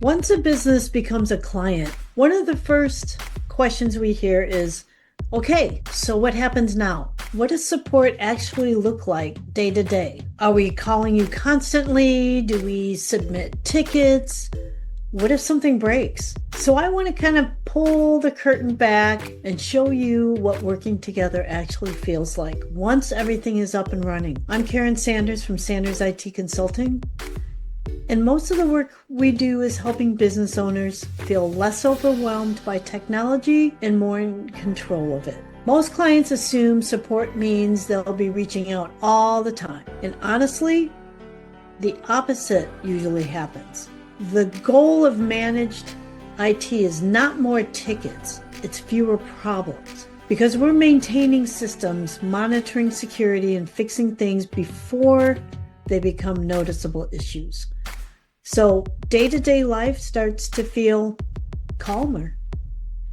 Once a business becomes a client, one of the first questions we hear is, okay, so what happens now? What does support actually look like day to day? Are we calling you constantly? Do we submit tickets? What if something breaks? So I want to kind of pull the curtain back and show you what working together actually feels like once everything is up and running. I'm Karen Sanders from Sanders IT Consulting. And most of the work we do is helping business owners feel less overwhelmed by technology and more in control of it. Most clients assume support means they'll be reaching out all the time. And honestly, the opposite usually happens. The goal of managed IT is not more tickets, it's fewer problems. Because we're maintaining systems, monitoring security, and fixing things before they become noticeable issues. So day-to-day life starts to feel calmer.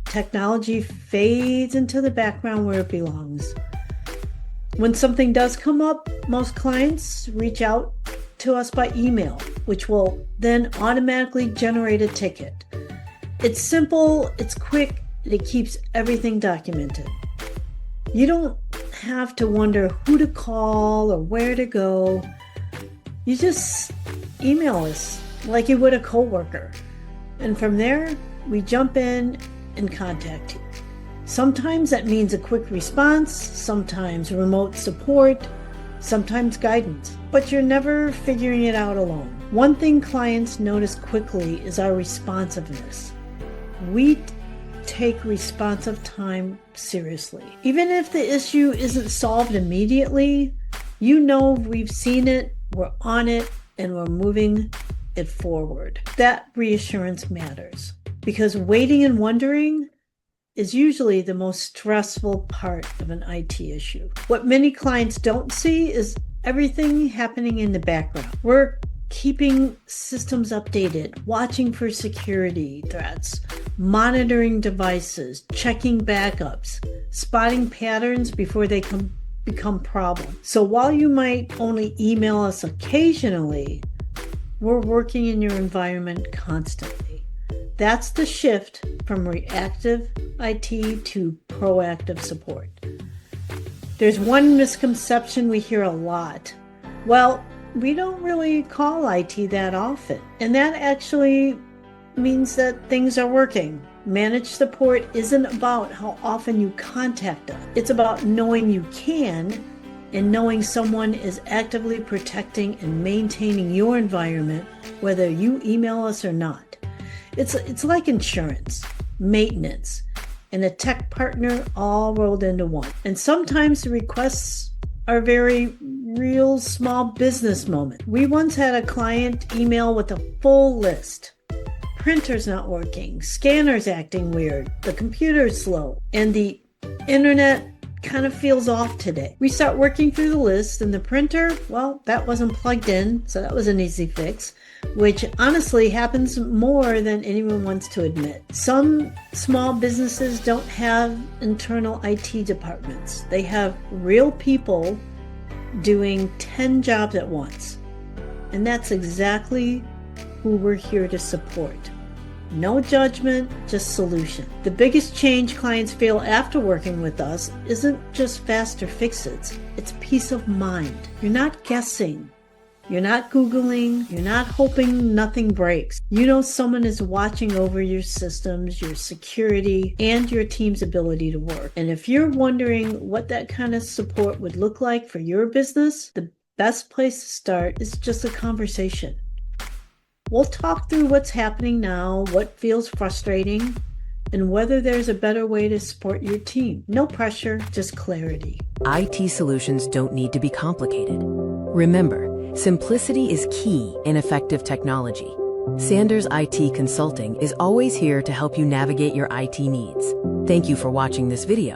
Technology fades into the background where it belongs. When something does come up, most clients reach out to us by email, which will then automatically generate a ticket. It's simple, it's quick, and it keeps everything documented. You don't have to wonder who to call or where to go. You just email us like you would a coworker. And from there, we jump in and contact you. Sometimes that means a quick response, sometimes remote support, sometimes guidance, but you're never figuring it out alone. One thing clients notice quickly is our responsiveness. We take responsive time seriously. Even if the issue isn't solved immediately, you know we've seen it, we're on it, and we're moving it forward. That reassurance matters because waiting and wondering is usually the most stressful part of an IT issue. What many clients don't see is everything happening in the background. We're keeping systems updated, watching for security threats, monitoring devices, checking backups, spotting patterns before they become problems. So while you might only email us occasionally, we're working in your environment constantly. That's the shift from reactive IT to proactive support. There's one misconception we hear a lot. Well, we don't really call IT that often. And that actually means that things are working. Managed support isn't about how often you contact us. It's about knowing you can and knowing someone is actively protecting and maintaining your environment, whether you email us or not. It's like insurance, maintenance, and a tech partner all rolled into one. And sometimes the requests are very real small business moment. We once had a client email with a full list. Printer's not working, scanner's acting weird, the computer's slow, and the internet kind of feels off today. We start working through the list, and the printer, well, that wasn't plugged in, so that was an easy fix, which honestly happens more than anyone wants to admit. Some small businesses don't have internal IT departments. They have real people doing 10 jobs at once. And that's exactly who we're here to support. No judgment, just solution. The biggest change clients feel after working with us isn't just faster fixes, it's peace of mind. You're not guessing. You're not Googling. You're not hoping nothing breaks. You know someone is watching over your systems, your security, and your team's ability to work. And if you're wondering what that kind of support would look like for your business, the best place to start is just a conversation. We'll talk through what's happening now, what feels frustrating, and whether there's a better way to support your team. No pressure, just clarity. IT solutions don't need to be complicated. Remember, simplicity is key in effective technology. Sanders IT Consulting is always here to help you navigate your IT needs. Thank you for watching this video.